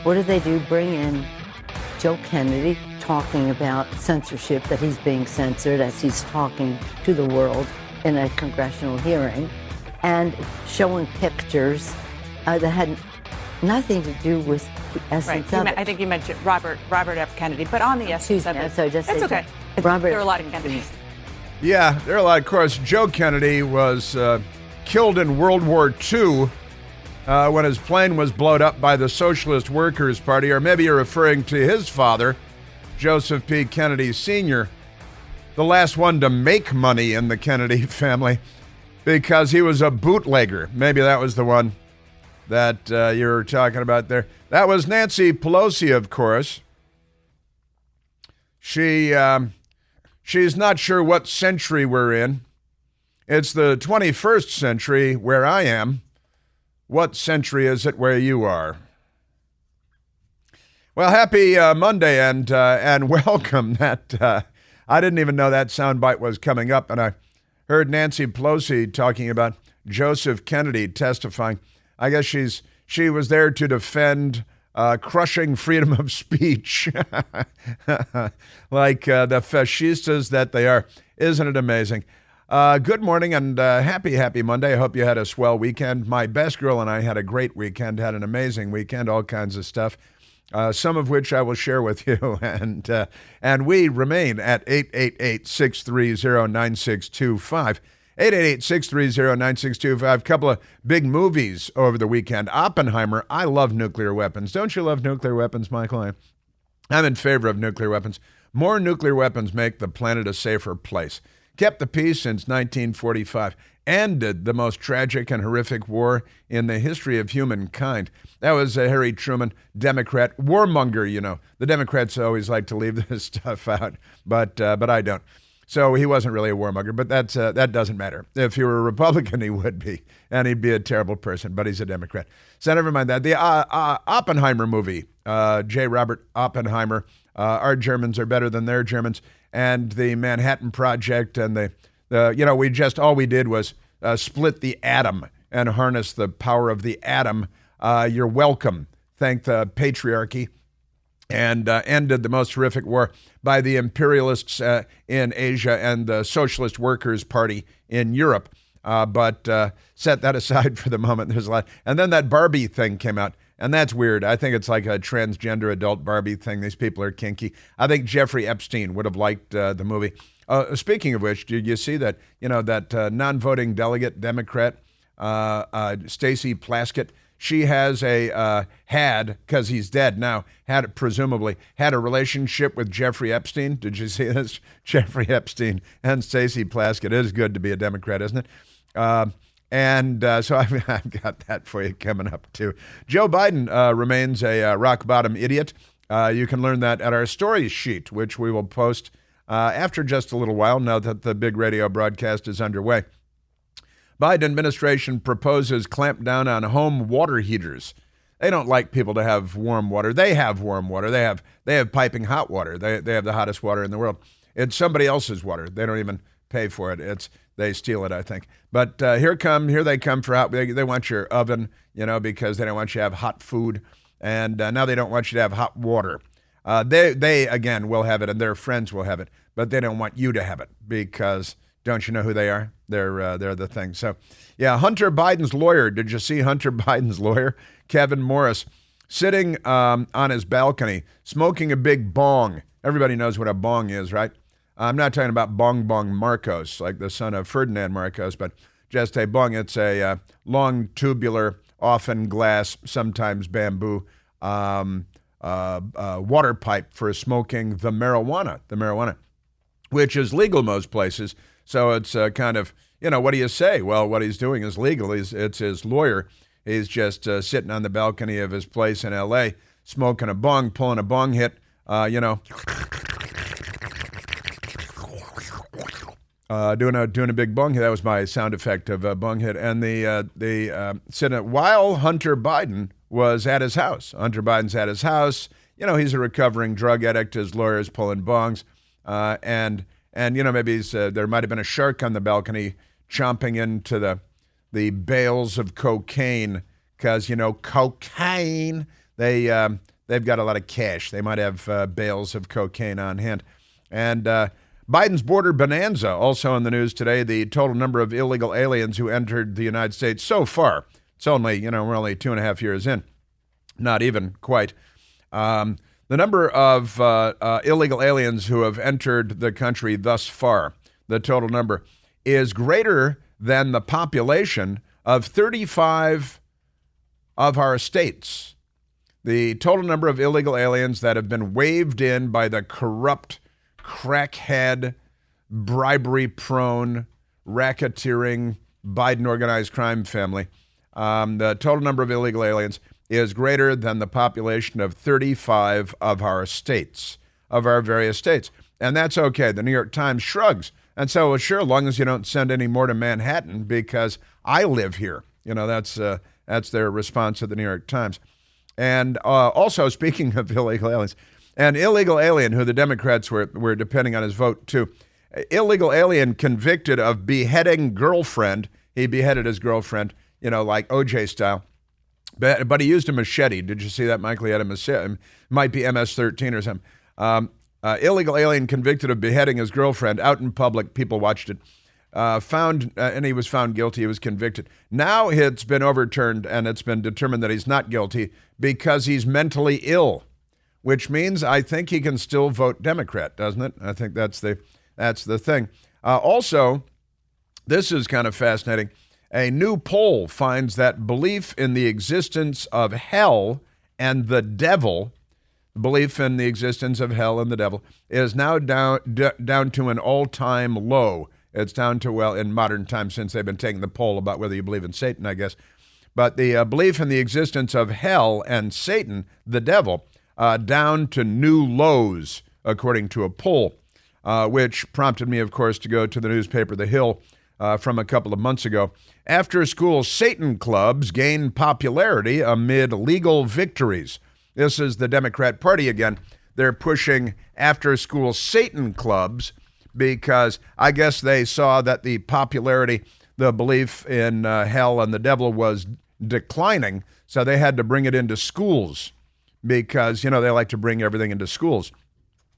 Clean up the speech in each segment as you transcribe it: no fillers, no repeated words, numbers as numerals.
What do they do? Bring in Joe Kennedy talking about censorship, that he's being censored as he's talking to the world in a congressional hearing, and showing pictures that had nothing to do with the essence of it. I think you mentioned Robert F. Kennedy, but on the essence of it. So just it's okay. Robert, there are a lot of Kennedys. Yeah, there are a lot. Of course, Joe Kennedy was killed in World War II when his plane was blown up by the Socialist Workers' Party, or maybe you're referring to his father, Joseph P. Kennedy Sr., the last one to make money in the Kennedy family because he was a bootlegger. Maybe that was the one that you were talking about there. That was Nancy Pelosi, of course. She's not sure what century we're in. It's the 21st century where I am. What century is it where you are? Well, happy Monday and welcome. That I didn't even know that soundbite was coming up, and I heard Nancy Pelosi talking about Joseph Kennedy testifying. I guess she was there to defend crushing freedom of speech, like the fascistas that they are. Isn't it amazing? Good morning and happy Monday. I hope you had a swell weekend. My best girl and I had a great weekend, had an amazing weekend, all kinds of stuff, some of which I will share with you. And we remain at 888-630-9625. 888-630-9625. A couple of big movies over the weekend. Oppenheimer. I love nuclear weapons. Don't you love nuclear weapons, Michael? I'm in favor of nuclear weapons. More nuclear weapons make the planet a safer place. Kept the peace since 1945. Ended the most tragic and horrific war in the history of humankind. That was Harry Truman, Democrat, warmonger, you know. The Democrats always like to leave this stuff out, but I don't. So he wasn't really a warmonger, but that doesn't matter. If he were a Republican, he would be, and he'd be a terrible person, but he's a Democrat. So never mind that. The Oppenheimer movie, J. Robert Oppenheimer, our Germans are better than their Germans, and the Manhattan Project, and all we did was split the atom and harness the power of the atom. You're welcome. Thank the patriarchy. And ended the most horrific war by the imperialists in Asia and the Socialist Workers' Party in Europe. But set that aside for the moment. There's a lot. And then that Barbie thing came out, and that's weird. I think it's like a transgender adult Barbie thing. These people are kinky. I think Jeffrey Epstein would have liked the movie. Speaking of which, did you see that, that non-voting delegate Democrat, Stacey Plaskett? She has because he's dead now, presumably had a relationship with Jeffrey Epstein. Did you see this? Jeffrey Epstein and Stacey Plaskett. It is good to be a Democrat, isn't it? So I've got that for you coming up, too. Joe Biden remains a rock-bottom idiot. You can learn that at our stories sheet, which we will post after just a little while, now that the big radio broadcast is underway. Biden administration proposes clamp down on home water heaters. They don't like people to have warm water. They have warm water. They have piping hot water. They have the hottest water in the world. It's somebody else's water. They don't even pay for it. They steal it, I think. But here they come for hot. They want your oven, because they don't want you to have hot food, and now they don't want you to have hot water. They again will have it, and their friends will have it, but they don't want you to have it because. Don't you know who they are? They're the thing. So, yeah, Hunter Biden's lawyer. Did you see Hunter Biden's lawyer, Kevin Morris, sitting on his balcony, smoking a big bong? Everybody knows what a bong is, right? I'm not talking about Bong Marcos, like the son of Ferdinand Marcos, but just a bong. It's a long, tubular, often glass, sometimes bamboo, water pipe for smoking the marijuana, which is legal most places. So it's kind of, what do you say? Well, what he's doing is legal. It's his lawyer. He's just sitting on the balcony of his place in L.A., smoking a bong, pulling a bong hit, doing a big bong hit. That was my sound effect of a bong hit. And the sitting while Hunter Biden was at his house. Hunter Biden's at his house. He's a recovering drug addict. His lawyer's pulling bongs, and maybe there might have been a shark on the balcony chomping into the bales of cocaine because, cocaine, they They've got a lot of cash. They might have bales of cocaine on hand. And Biden's border bonanza, also in the news today, the total number of illegal aliens who entered the United States so far. It's only, we're only 2.5 years in. Not even quite. The number of illegal aliens who have entered the country thus far, the total number, is greater than the population of 35 of our states. The total number of illegal aliens that have been waved in by the corrupt, crackhead, bribery-prone, racketeering, Biden organized crime family, the total number of illegal aliens is greater than the population of 35 of our states, of our various states. And that's okay. The New York Times shrugs and so, well, sure, as long as you don't send any more to Manhattan because I live here. That's their response to the New York Times. And also, speaking of illegal aliens, an illegal alien who the Democrats were depending on his vote too, illegal alien convicted of beheading girlfriend. He beheaded his girlfriend, like OJ style. But he used a machete. Did you see that, Michael? He had a machete. Might be MS-13 or something. Illegal alien convicted of beheading his girlfriend out in public. People watched it. And he was found guilty. He was convicted. Now it's been overturned, and it's been determined that he's not guilty because he's mentally ill, which means I think he can still vote Democrat, doesn't it? I think that's the thing. Also, this is kind of fascinating. A new poll finds that belief in the existence of hell and the devil, belief in the existence of hell and the devil, is now down to an all-time low. It's down to, in modern times, since they've been taking the poll about whether you believe in Satan, I guess. But the belief in the existence of hell and Satan, the devil, down to new lows, according to a poll, which prompted me, of course, to go to the newspaper The Hill from a couple of months ago. After-school Satan clubs gain popularity amid legal victories. This is the Democrat Party again. They're pushing after-school Satan clubs because I guess they saw that the popularity, the belief in hell and the devil was declining, so they had to bring it into schools because, they like to bring everything into schools,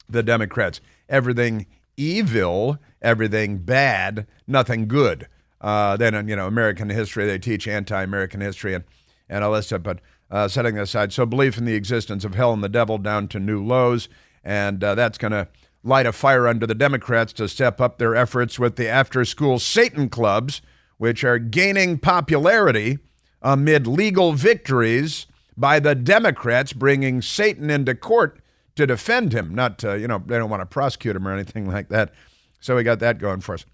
the Democrats. Everything evil, everything bad, nothing good. Then, American history, they teach anti-American history and all that stuff, but setting that aside. So belief in the existence of hell and the devil down to new lows, and that's going to light a fire under the Democrats to step up their efforts with the after-school Satan clubs, which are gaining popularity amid legal victories by the Democrats bringing Satan into court to defend him. Not, they don't want to prosecute him or anything like that. So we got that going for us.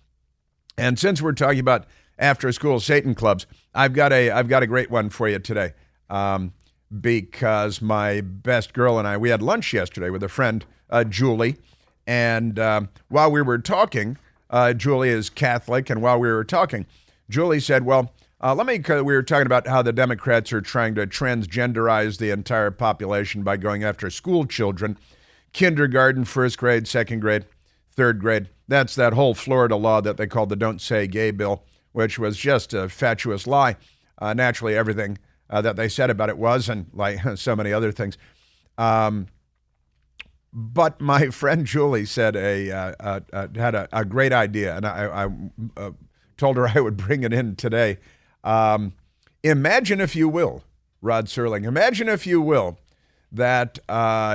And since we're talking about after-school Satan clubs, I've got a great one for you today. Because my best girl and I, we had lunch yesterday with a friend, Julie, and while we were talking, Julie is Catholic, and while we were talking, Julie said, we were talking about how the Democrats are trying to transgenderize the entire population by going after school children, kindergarten, first grade, second grade, third grade. That's that whole Florida law that they called the Don't Say Gay bill, which was just a fatuous lie. Naturally, everything that they said about it was, and like so many other things. But my friend Julie said had a great idea, and I told her I would bring it in today. Imagine, if you will, Rod Serling, imagine, if you will, that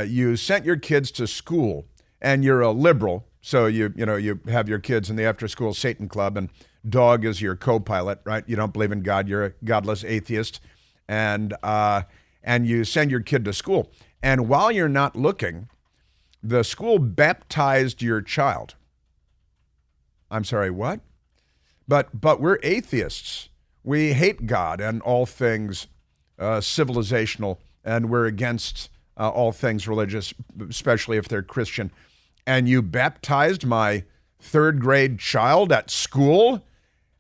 you sent your kids to school, and you're a liberal, so you have your kids in the after-school Satan club, and dog is your co-pilot, right? You don't believe in God, you're a godless atheist, and you send your kid to school, and while you're not looking, the school baptized your child. I'm sorry, what? But we're atheists. We hate God and all things civilizational, and we're against all things religious, especially if they're Christian. And you baptized my third grade child at school?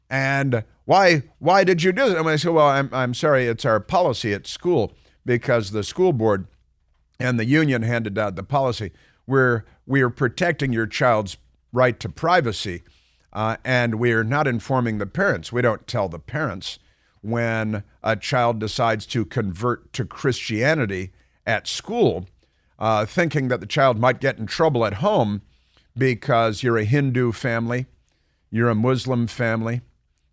And why did you do that? And I said, well, I'm sorry, it's our policy at school, because the school board and the union handed out the policy where we are protecting your child's right to privacy, and we are not informing the parents. We don't tell the parents when a child decides to convert to Christianity at school, thinking that the child might get in trouble at home because you're a Hindu family, you're a Muslim family,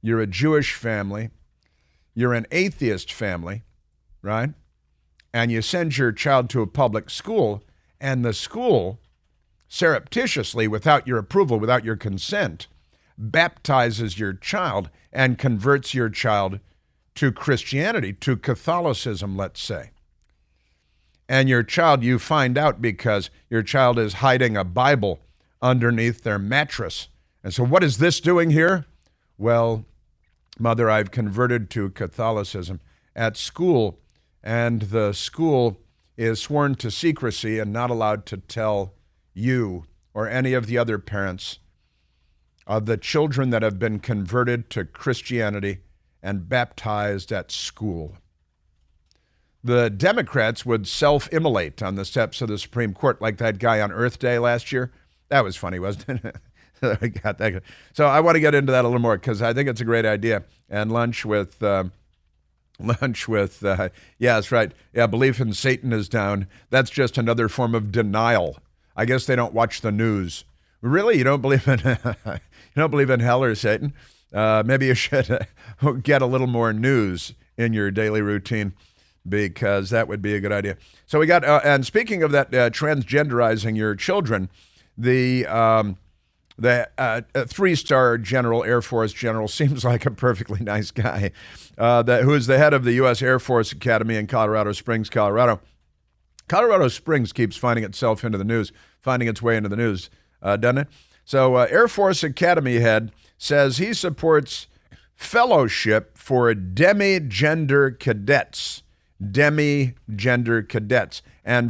you're a Jewish family, you're an atheist family, right? And you send your child to a public school, and the school surreptitiously, without your approval, without your consent, baptizes your child and converts your child to Christianity, to Catholicism, let's say. And your child, you find out because your child is hiding a Bible underneath their mattress. And so what is this doing here? Well, Mother, I've converted to Catholicism at school, and the school is sworn to secrecy and not allowed to tell you or any of the other parents of the children that have been converted to Christianity and baptized at school. The Democrats would self-immolate on the steps of the Supreme Court like that guy on Earth Day last year. That was funny, wasn't it? So I want to get into that a little more because I think it's a great idea. And lunch with, yeah, that's right. Yeah, belief in Satan is down. That's just another form of denial. I guess they don't watch the news. Really, you don't believe in hell or Satan? Maybe you should get a little more news in your daily routine, because that would be a good idea. So we got, and speaking of that, transgenderizing your children, the three-star general, Air Force general, seems like a perfectly nice guy, who is the head of the U.S. Air Force Academy in Colorado Springs, Colorado. Colorado Springs keeps finding itself into the news, finding its way into the news, doesn't it? So Air Force Academy head says he supports fellowship for demi-gender cadets, and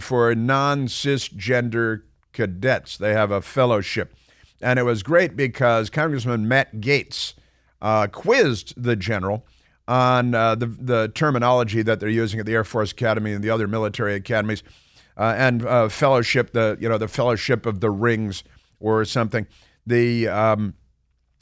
for non-cisgender cadets. They have a fellowship. And it was great because Congressman Matt Gaetz quizzed the general on the terminology that they're using at the Air Force Academy and the other military academies, and fellowship, the fellowship of the rings or something. The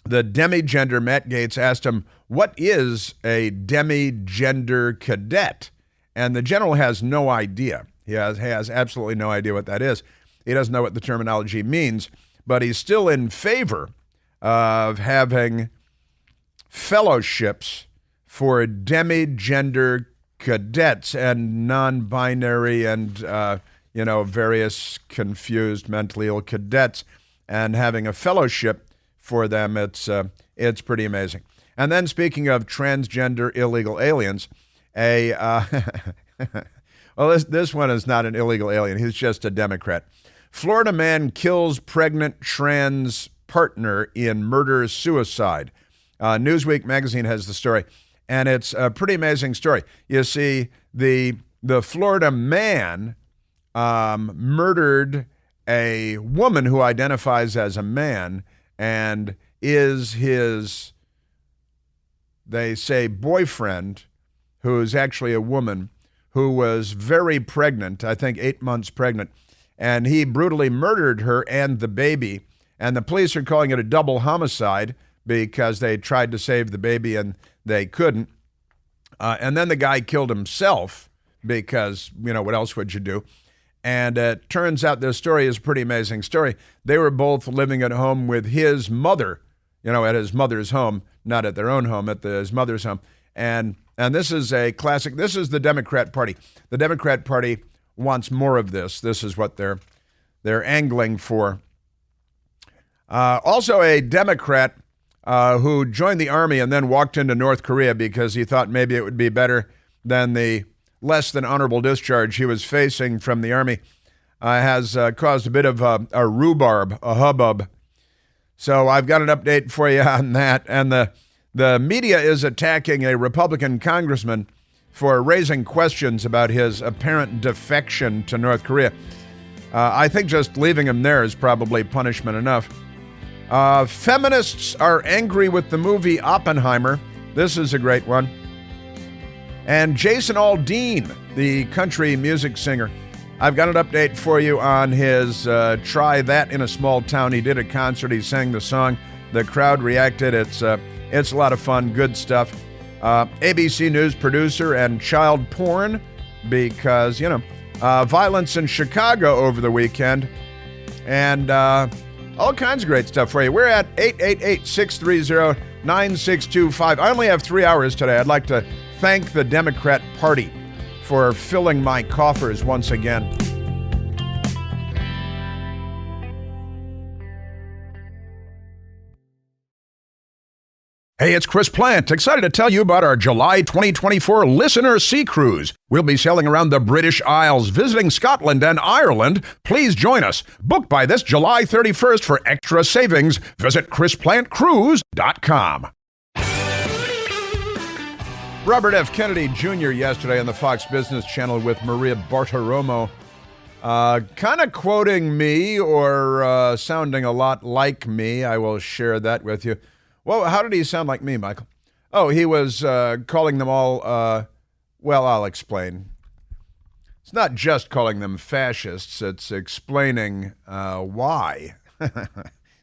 demi-gender, Matt Gaetz asked him, what is a demi-gender cadet? And the general has no idea. He has absolutely no idea what that is. He doesn't know what the terminology means, but he's still in favor of having fellowships for demi-gender cadets and non-binary and, various confused mentally ill cadets, and having a fellowship for them. It's pretty amazing. And then speaking of transgender illegal aliens, well, this one is not an illegal alien. He's just a Democrat. Florida man kills pregnant trans partner in murder-suicide. Newsweek magazine has the story, and it's a pretty amazing story. You see, the Florida man murdered a woman who identifies as a man and is his, they say, boyfriend, who's actually a woman, who was very pregnant, I think 8 months pregnant, and he brutally murdered her and the baby. And the police are calling it a double homicide because they tried to save the baby and they couldn't. And then the guy killed himself because, what else would you do? And it turns out this story is a pretty amazing story. They were both living at home with his mother, at his mother's home, not at their own home, at his mother's home. And this is a classic. This is the Democrat Party. The Democrat Party wants more of this. This is what they're angling for. Also a Democrat who joined the Army and then walked into North Korea because he thought maybe it would be better than the less than honorable discharge he was facing from the Army, has caused a bit of a hubbub. So I've got an update for you on that. And the media is attacking a Republican congressman for raising questions about his apparent defection to North Korea. I think just leaving him there is probably punishment enough. Feminists are angry with the movie Oppenheimer. This is a great one. And Jason Aldean, the country music singer, I've got an update for you on his Try That in a Small Town. He did a concert. He sang the song. The crowd reacted. It's a lot of fun, good stuff. ABC News producer and child porn, because, violence in Chicago over the weekend, and all kinds of great stuff for you. We're at 888-630-9625. I only have 3 hours today. I'd like to thank the Democrat Party for filling my coffers once again. Hey, it's Chris Plant. Excited to tell you about our July 2024 Listener Sea Cruise. We'll be sailing around the British Isles, visiting Scotland and Ireland. Please join us. Book by this July 31st for extra savings. Visit ChrisPlantCruise.com. Robert F. Kennedy Jr. yesterday on the Fox Business Channel with Maria Bartiromo, kind of quoting me or sounding a lot like me. I will share that with you. Well, how did he sound like me, Michael? Oh, he was calling them all, well, I'll explain. It's not just calling them fascists, it's explaining why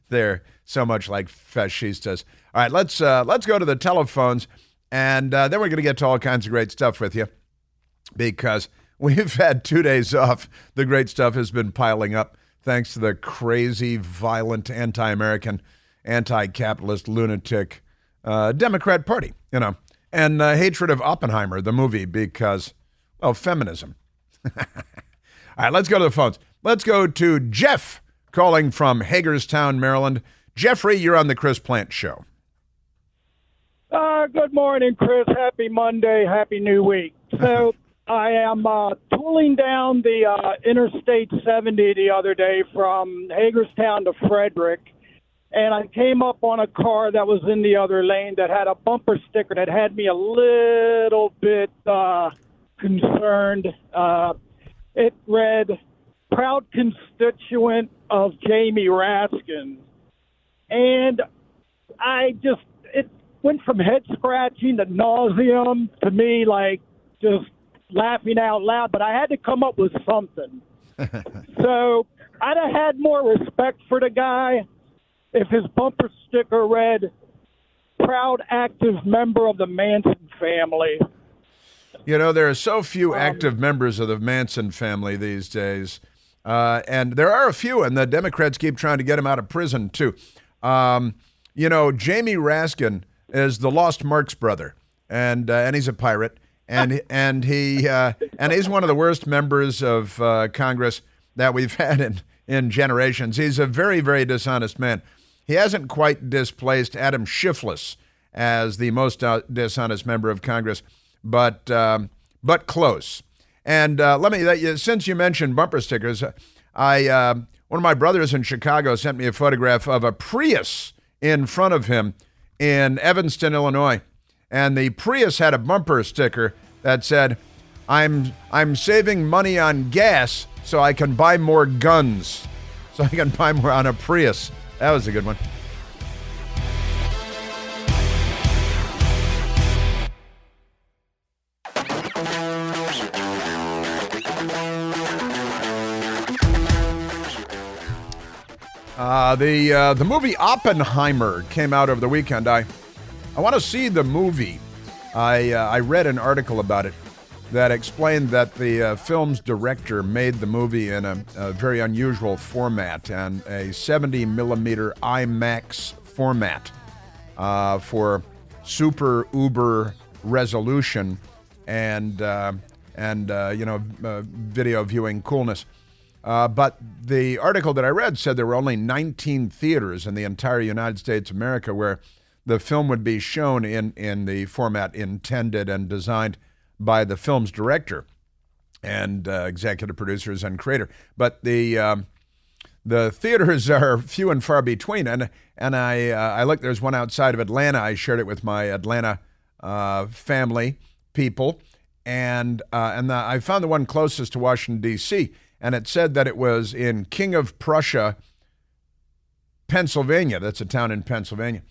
they're so much like fascistas. All right, let's go to the telephones, and then we're going to get to all kinds of great stuff with you, because we've had 2 days off. The great stuff has been piling up thanks to the crazy, violent, anti-American, anti-capitalist, lunatic Democrat Party, and hatred of Oppenheimer, the movie, because, well, feminism. All right, let's go to the phones. Let's go to Jeff calling from Hagerstown, Maryland. Jeffrey, you're on the Chris Plant Show. Good morning, Chris. Happy Monday. Happy New Week. So I am tooling down the Interstate 70 the other day from Hagerstown to Frederick, and I came up on a car that was in the other lane that had a bumper sticker that had me a little bit concerned. It read, "Proud constituent of Jamie Raskin." And it went from head scratching to nauseum to me, like just laughing out loud, but I had to come up with something. So I'd have had more respect for the guy if his bumper sticker read, "Proud active member of the Manson family." You know, there are so few active members of the Manson family these days. And there are a few, and the Democrats keep trying to get him out of prison, too. Jamie Raskin is the Lost Marks brother, and he's a pirate, and he's one of the worst members of Congress that we've had in generations. He's a very, very dishonest man. He hasn't quite displaced Adam Schiff as the most dishonest member of Congress, but close. And since you mentioned bumper stickers, one of my brothers in Chicago sent me a photograph of a Prius in front of him in Evanston, Illinois, and the Prius had a bumper sticker that said, "I'm saving money on gas so I can buy more guns, so I can buy more on a Prius." That was a good one. The movie Oppenheimer came out over the weekend. I want to see the movie. I read an article about it that explained that the film's director made the movie in a very unusual format, and a 70 millimeter IMAX format for super uber resolution and video viewing coolness. But the article that I read said there were only 19 theaters in the entire United States of America where the film would be shown in the format intended and designed by the film's director and executive producers and creator. But the theaters are few and far between. And I looked, there's one outside of Atlanta. I shared it with my Atlanta family people. And I found the one closest to Washington, D.C., and it said that it was in King of Prussia, Pennsylvania. That's a town in Pennsylvania.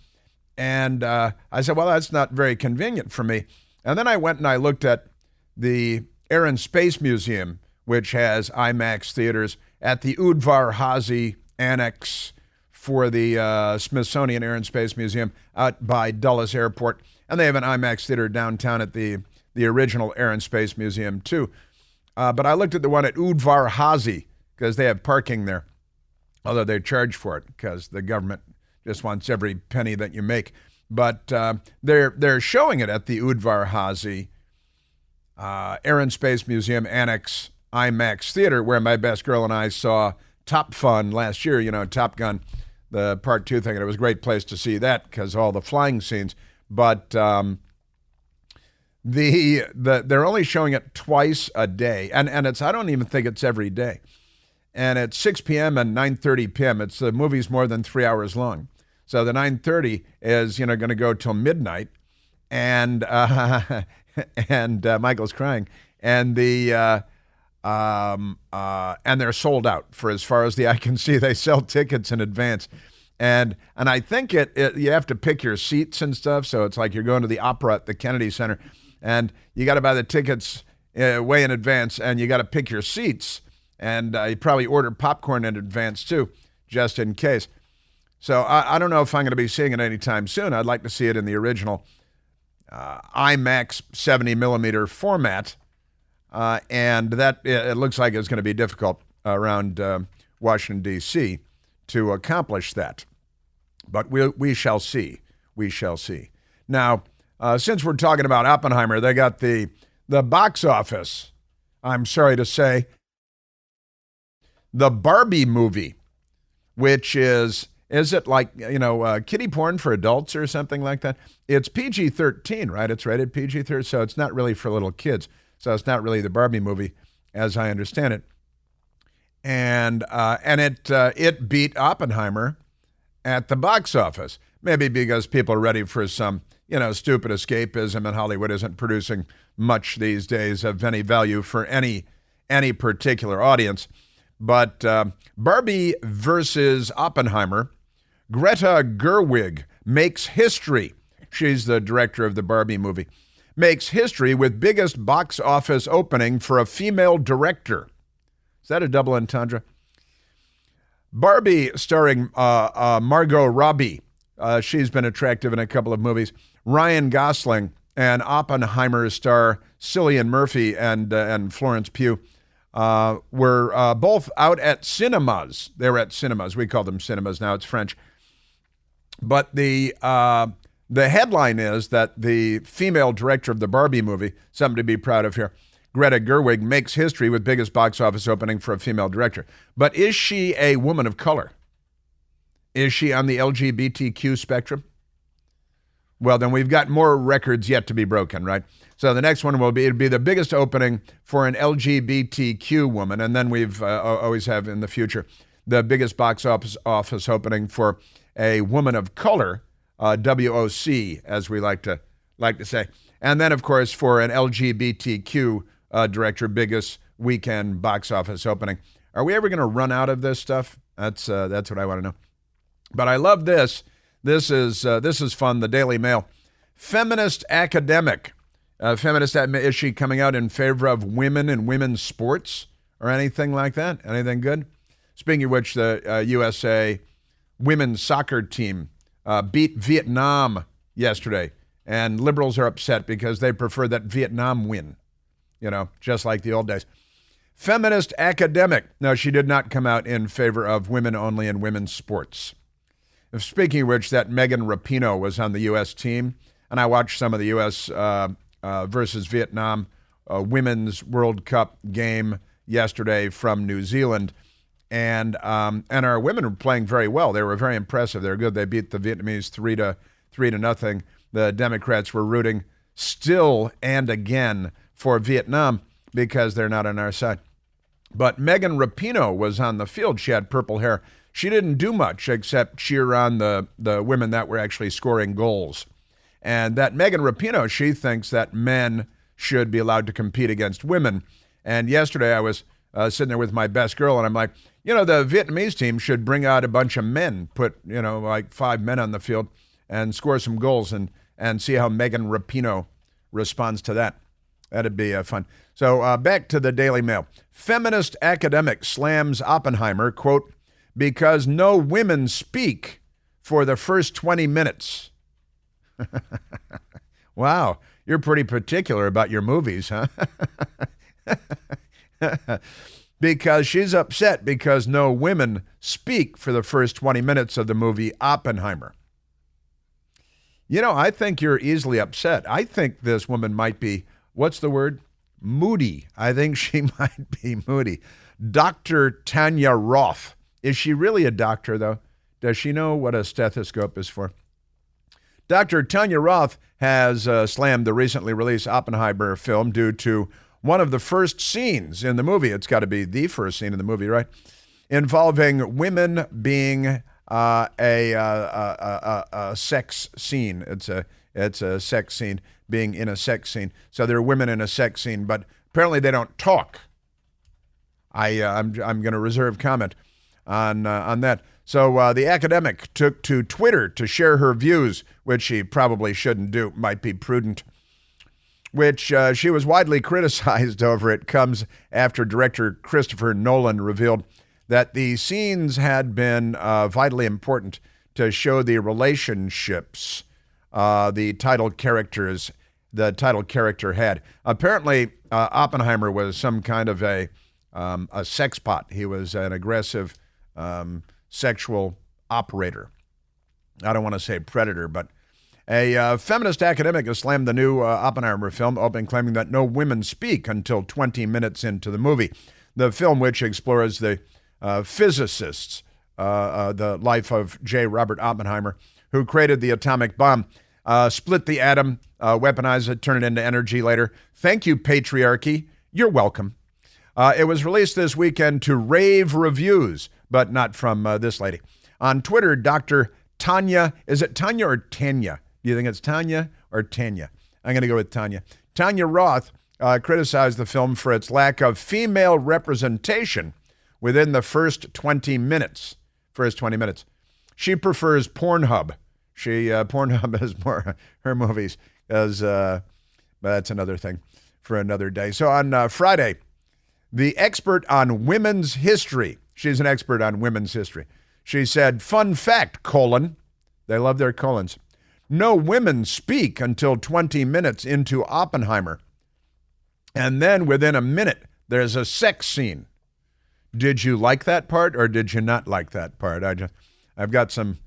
And I said, well, that's not very convenient for me. And then I went and I looked at the Air and Space Museum, which has IMAX theaters at the Udvar Hazy Annex for the Smithsonian Air and Space Museum out by Dulles Airport. And they have an IMAX theater downtown at the original Air and Space Museum, too. But I looked at the one at Udvar-Hazy because they have parking there, although they charge for it because the government just wants every penny that you make. But they're showing it at the Udvar-Hazy Air and Space Museum Annex IMAX Theater, where my best girl and I saw Top Fun last year, Top Gun, the Part 2 thing. And it was a great place to see that because all the flying scenes. But they're only showing it twice a day. And I don't even think it's every day. And it's 6 p.m. and 9:30 p.m. The movie's more than 3 hours long. So the 9:30 is, going to go till midnight. And Michael's crying. And and they're sold out for as far as the eye can see. They sell tickets in advance. And I think you have to pick your seats and stuff. So it's like you're going to the opera at the Kennedy Center, and you got to buy the tickets way in advance, and you got to pick your seats. And you probably order popcorn in advance too, just in case. So I don't know if I'm going to be seeing it anytime soon. I'd like to see it in the original IMAX 70 millimeter format. And that it looks like it's going to be difficult around Washington, D.C. to accomplish that. But we shall see. We shall see. Now, since we're talking about Oppenheimer, they got the box office, I'm sorry to say, the Barbie movie, which is it like, kiddie porn for adults or something like that? It's PG-13, right? It's rated PG-13, so it's not really for little kids. So it's not really the Barbie movie, as I understand it. And it beat Oppenheimer at the box office. Maybe because people are ready for some, stupid escapism, and Hollywood isn't producing much these days of any value for any particular audience. But Barbie versus Oppenheimer, Greta Gerwig makes history. She's the director of the Barbie movie. Makes history with biggest box office opening for a female director. Is that a double entendre? Barbie, starring Margot Robbie. She's been attractive in a couple of movies. Ryan Gosling and Oppenheimer star Cillian Murphy and Florence Pugh were both out at cinemas. They were at cinemas. We call them cinemas now. It's French. But the headline is that the female director of the Barbie movie, something to be proud of here, Greta Gerwig, makes history with biggest box office opening for a female director. But is she a woman of color? Is she on the LGBTQ spectrum? Well, then we've got more records yet to be broken, right? So the next one it'll be the biggest opening for an LGBTQ woman, and then we've always have in the future the biggest box office opening for a woman of color. WOC, as we like to say. And then, of course, for an LGBTQ director, biggest weekend box office opening. Are we ever going to run out of this stuff? That's what I want to know. But I love this. This is fun. The Daily Mail. Feminist academic. Is she coming out in favor of women in women's sports or anything like that? Anything good? Speaking of which, the USA women's soccer team beat Vietnam yesterday, and liberals are upset because they prefer that Vietnam win, just like the old days. Feminist academic. No, she did not come out in favor of women only in women's sports. Speaking of which, that Megan Rapinoe was on the U.S. team, and I watched some of the U.S. Versus Vietnam Women's World Cup game yesterday from New Zealand. And our women were playing very well. They were very impressive. They were good. They beat the Vietnamese 3-0. The Democrats were rooting still and again for Vietnam because they're not on our side. But Megan Rapinoe was on the field. She had purple hair. She didn't do much except cheer on the women that were actually scoring goals. And that Megan Rapinoe, she thinks that men should be allowed to compete against women. And yesterday I was sitting there with my best girl, and I'm like, the Vietnamese team should bring out a bunch of men, put, like 5 men on the field and score some goals and see how Megan Rapinoe responds to that. That'd be fun. So back to the Daily Mail. Feminist academic slams Oppenheimer, quote, because no women speak for the first 20 minutes. Wow, you're pretty particular about your movies, huh? because she's upset because no women speak for the first 20 minutes of the movie Oppenheimer. You know, I think you're easily upset. I think this woman might be, what's the word? Moody. I think she might be moody. Dr. Tanya Roth. Is she really a doctor, though? Does she know what a stethoscope is for? Dr. Tanya Roth has slammed the recently released Oppenheimer film due to one of the first scenes in the movie. It's got to be the first scene in the movie, right? Involving women being a sex scene. It's a sex scene, being in a sex scene. So there are women in a sex scene, but apparently they don't talk. I'm going to reserve comment on that. So the academic took to Twitter to share her views, which she probably shouldn't do, might be prudent, which she was widely criticized over. It comes after director Christopher Nolan revealed that the scenes had been vitally important to show the relationships the title character had. Apparently, Oppenheimer was some kind of a sex pot. He was an aggressive sexual operator. I don't want to say predator, but a feminist academic has slammed the new Oppenheimer film, open claiming that no women speak until 20 minutes into the movie. The film, which explores the physicists, the life of J. Robert Oppenheimer, who created the atomic bomb, split the atom, weaponize it, turn it into energy later. Thank you, patriarchy. You're welcome. It was released this weekend to rave reviews, but not from this lady. On Twitter, Dr. Tanya, is it Tanya or Tanya? Do you think it's Tanya or Tanya? I'm going to go with Tanya. Tanya Roth criticized the film for its lack of female representation within the first 20 minutes. She prefers Pornhub. Pornhub is more her movies, but that's another thing for another day. So on Friday, the expert on women's history, she's an expert on women's history. She said, fun fact, : they love their colons. No women speak until 20 minutes into Oppenheimer. And then within a minute, there's a sex scene. Did you like that part or did you not like that part? I've got some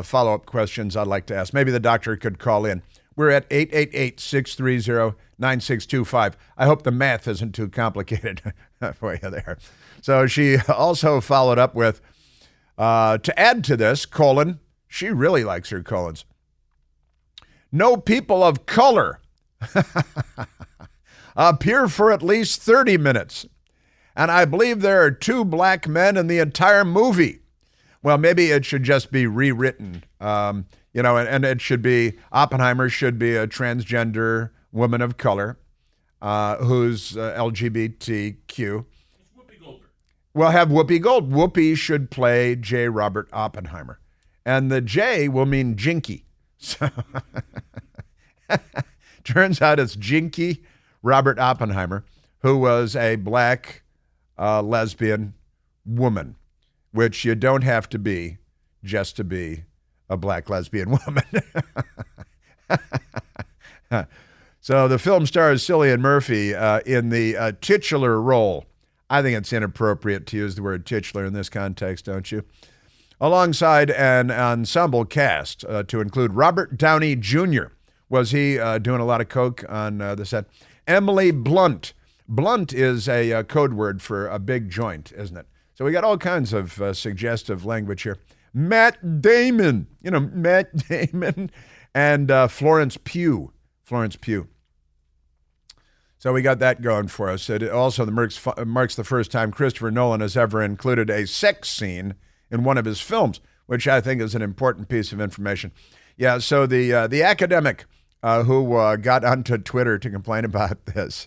follow-up questions I'd like to ask. Maybe the doctor could call in. We're at 888-630-9625. I hope the math isn't too complicated for you there. So she also followed up with, to add to this, : she really likes her colons. No people of color appear for at least 30 minutes. And I believe there are 2 black men in the entire movie. Well, maybe it should just be rewritten, and it should be, Oppenheimer should be a transgender woman of color who's LGBTQ. Whoopi Goldberg. We'll have Whoopi Gold. Whoopi should play J. Robert Oppenheimer. And the J will mean Jinky. So turns out it's Jinky Robert Oppenheimer, who was a black lesbian woman, which you don't have to be just to be a black lesbian woman. So the film stars Cillian Murphy in the titular role. I think it's inappropriate to use the word titular in this context, don't you? Alongside an ensemble cast to include Robert Downey Jr. Was he doing a lot of coke on the set? Emily Blunt. Blunt is a code word for a big joint, isn't it? So we got all kinds of suggestive language here. Matt Damon, and Florence Pugh. So we got that going for us. It also marks the first time Christopher Nolan has ever included a sex scene in one of his films, which I think is an important piece of information. Yeah, so the academic who got onto Twitter to complain about this,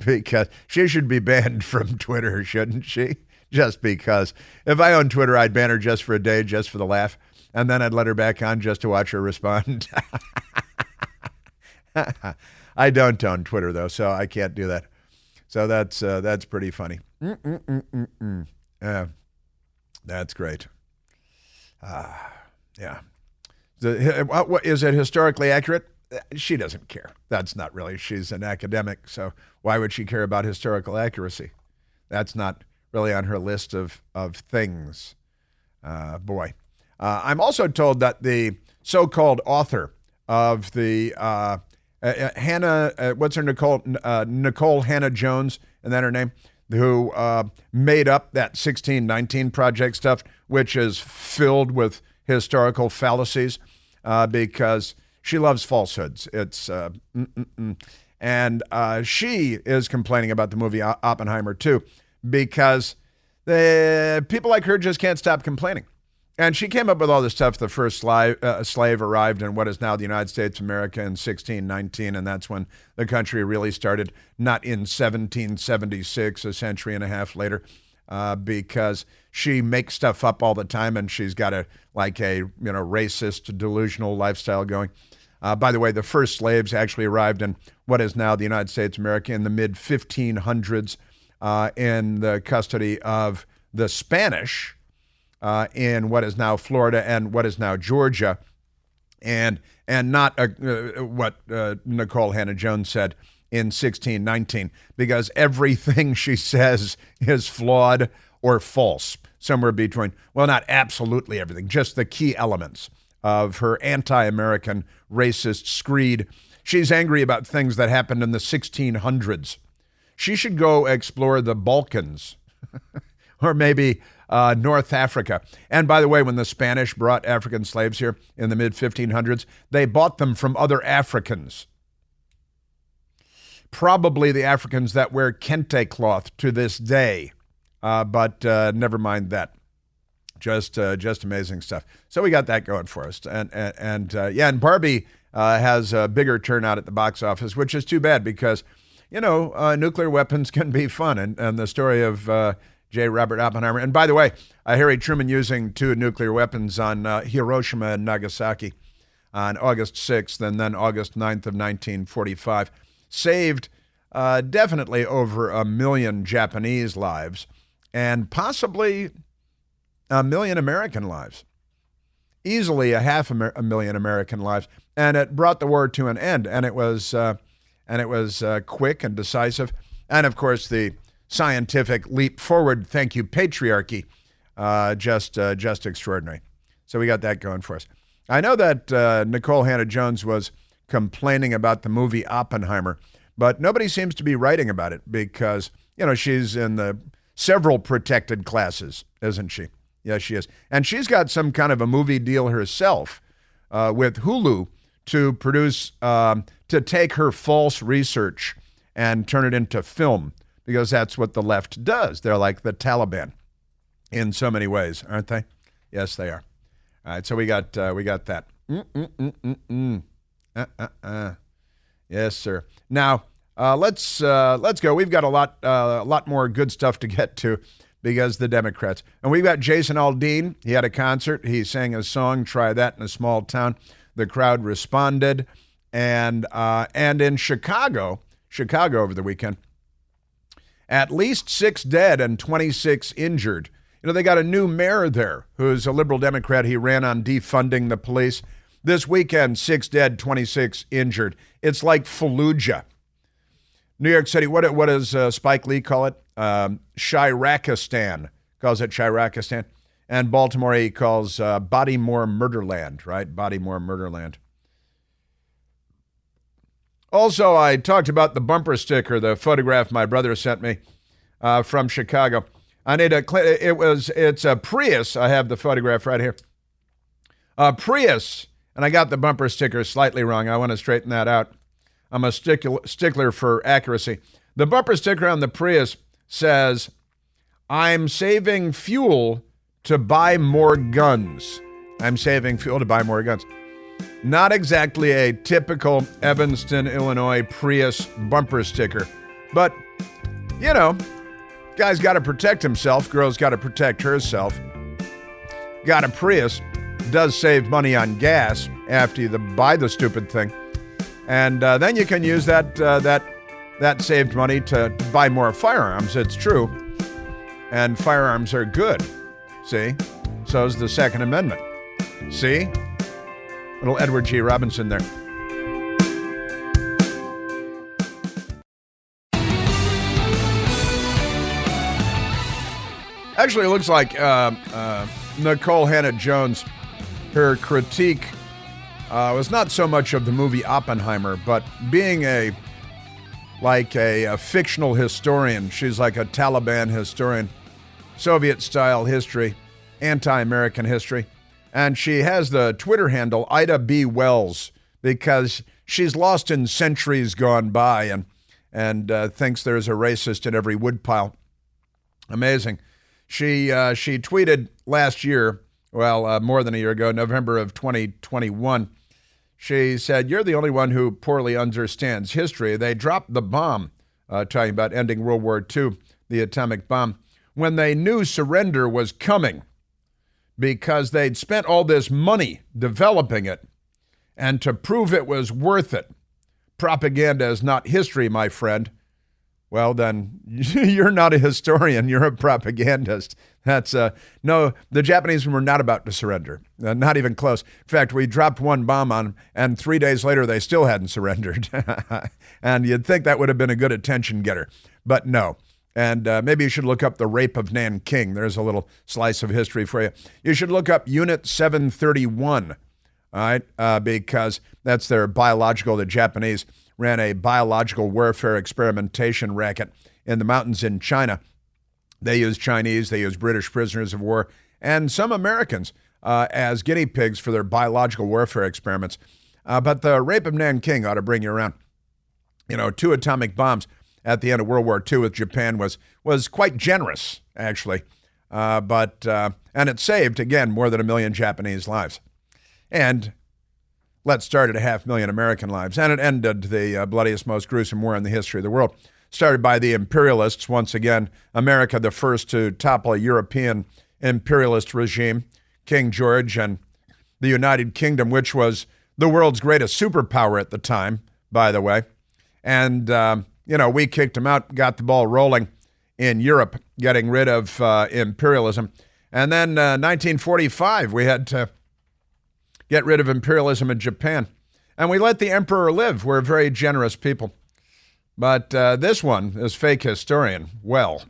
because she should be banned from Twitter, shouldn't she? Just because. If I owned Twitter, I'd ban her just for a day, just for the laugh, and then I'd let her back on just to watch her respond. I don't own Twitter, though, so I can't do that. So that's pretty funny. Yeah, that's great. Yeah. Is it historically accurate? She doesn't care. That's not really. She's an academic, so why would she care about historical accuracy? That's not really on her list of things. Boy. I'm also told that the so-called author of the Hannah, what's her Nicole Hannah Jones, isn't that her name? Who made up that 1619 Project stuff, which is filled with historical fallacies because she loves falsehoods. It's and she is complaining about the movie Oppenheimer too, because people like her just can't stop complaining. And she came up with all this stuff. The first slave arrived in what is now the United States of America in 1619, and that's when the country really started, not in 1776, a century and a half later, because she makes stuff up all the time, and she's got a racist, delusional lifestyle going. By the way, the first slaves actually arrived in what is now the United States of America in the mid-1500s in the custody of the Spanish, in what is now Florida and what is now Georgia, and not what Nicole Hannah Jones said in 1619, because everything she says is flawed or false, somewhere between, well, not absolutely everything, just the key elements of her anti-American racist screed. She's angry about things that happened in the 1600s. She should go explore the Balkans or maybe North Africa. And by the way, when the Spanish brought African slaves here in the mid-1500s, they bought them from other Africans. Probably the Africans that wear kente cloth to this day. But never mind that. Just amazing stuff. So we got that going for us. And Barbie has a bigger turnout at the box office, which is too bad because, nuclear weapons can be fun. And the story of J. Robert Oppenheimer. And by the way, Harry Truman using 2 nuclear weapons on Hiroshima and Nagasaki on August 6th and then August 9th of 1945 saved definitely over 1 million Japanese lives and possibly 1 million American lives. Easily 500,000 American lives. And it brought the war to an end. And it was quick and decisive. And of course, the scientific leap forward, thank you, patriarchy, just extraordinary. So we got that going for us. I know that Nicole Hannah Jones was complaining about the movie Oppenheimer, but nobody seems to be writing about it because, she's in the several protected classes, isn't she? Yes, she is. And she's got some kind of a movie deal herself with Hulu to produce, to take her false research and turn it into film, because that's what the left does. They're like the Taliban in so many ways, aren't they? Yes, they are. All right, so we got that. Yes, sir. Now let's go. We've got a lot more good stuff to get to because the Democrats, and we've got Jason Aldean. He had a concert. He sang a song, "Try That," in a small town. The crowd responded, and in Chicago over the weekend. At least 6 dead and 26 injured. They got a new mayor there who's a liberal Democrat. He ran on defunding the police. This weekend, 6 dead, 26 injured. It's like Fallujah. New York City, what does Spike Lee call it? Shirakistan. Calls it Shirakistan. And Baltimore, he calls Bodymore Murderland, right? Bodymore Murderland. Also, I talked about the bumper sticker, the photograph my brother sent me from Chicago. I need it's a Prius. I have the photograph right here. Prius, and I got the bumper sticker slightly wrong. I want to straighten that out. I'm a stickler for accuracy. The bumper sticker on the Prius says, "I'm saving fuel to buy more guns." I'm saving fuel to buy more guns. Not exactly a typical Evanston, Illinois Prius bumper sticker. But, guy's got to protect himself. Girl's got to protect herself. Got a Prius. Does save money on gas after you buy the stupid thing. And then you can use that saved money to buy more firearms. It's true. And firearms are good. See? So is the Second Amendment. See? Little Edward G. Robinson there. Actually, it looks like Nicole Hannah-Jones, her critique was not so much of the movie Oppenheimer, but being a fictional historian. She's like a Taliban historian, Soviet-style history, anti-American history. And she has the Twitter handle Ida B. Wells because she's lost in centuries gone by and thinks there's a racist in every woodpile. Amazing. She tweeted last year, more than a year ago, November of 2021. She said, "You're the only one who poorly understands history. They dropped the bomb," talking about ending World War II, the atomic bomb, when they knew surrender was coming because they'd spent all this money developing it. And to prove it was worth it, propaganda is not history, my friend. Well, then you're not a historian. You're a propagandist. No, the Japanese were not about to surrender, not even close. In fact, we dropped one bomb on them, and 3 days later, they still hadn't surrendered. And you'd think that would have been a good attention getter, but no. And maybe you should look up the rape of Nanking. There's a little slice of history for you. You should look up Unit 731, all right, because that's their the Japanese ran a biological warfare experimentation racket in the mountains in China. They used Chinese, they used British prisoners of war, and some Americans as guinea pigs for their biological warfare experiments. But the rape of Nanking ought to bring you around. 2 atomic bombs at the end of World War II with Japan was quite generous, actually. And it saved, again, more than 1 million Japanese lives. And let's start at 500,000 American lives. And it ended the bloodiest, most gruesome war in the history of the world. Started by the imperialists, once again, America the first to topple a European imperialist regime, King George, and the United Kingdom, which was the world's greatest superpower at the time, by the way. And, we kicked them out, got the ball rolling in Europe, getting rid of imperialism. And then 1945, we had to get rid of imperialism in Japan. And we let the emperor live. We're very generous people. But this fake historian, well,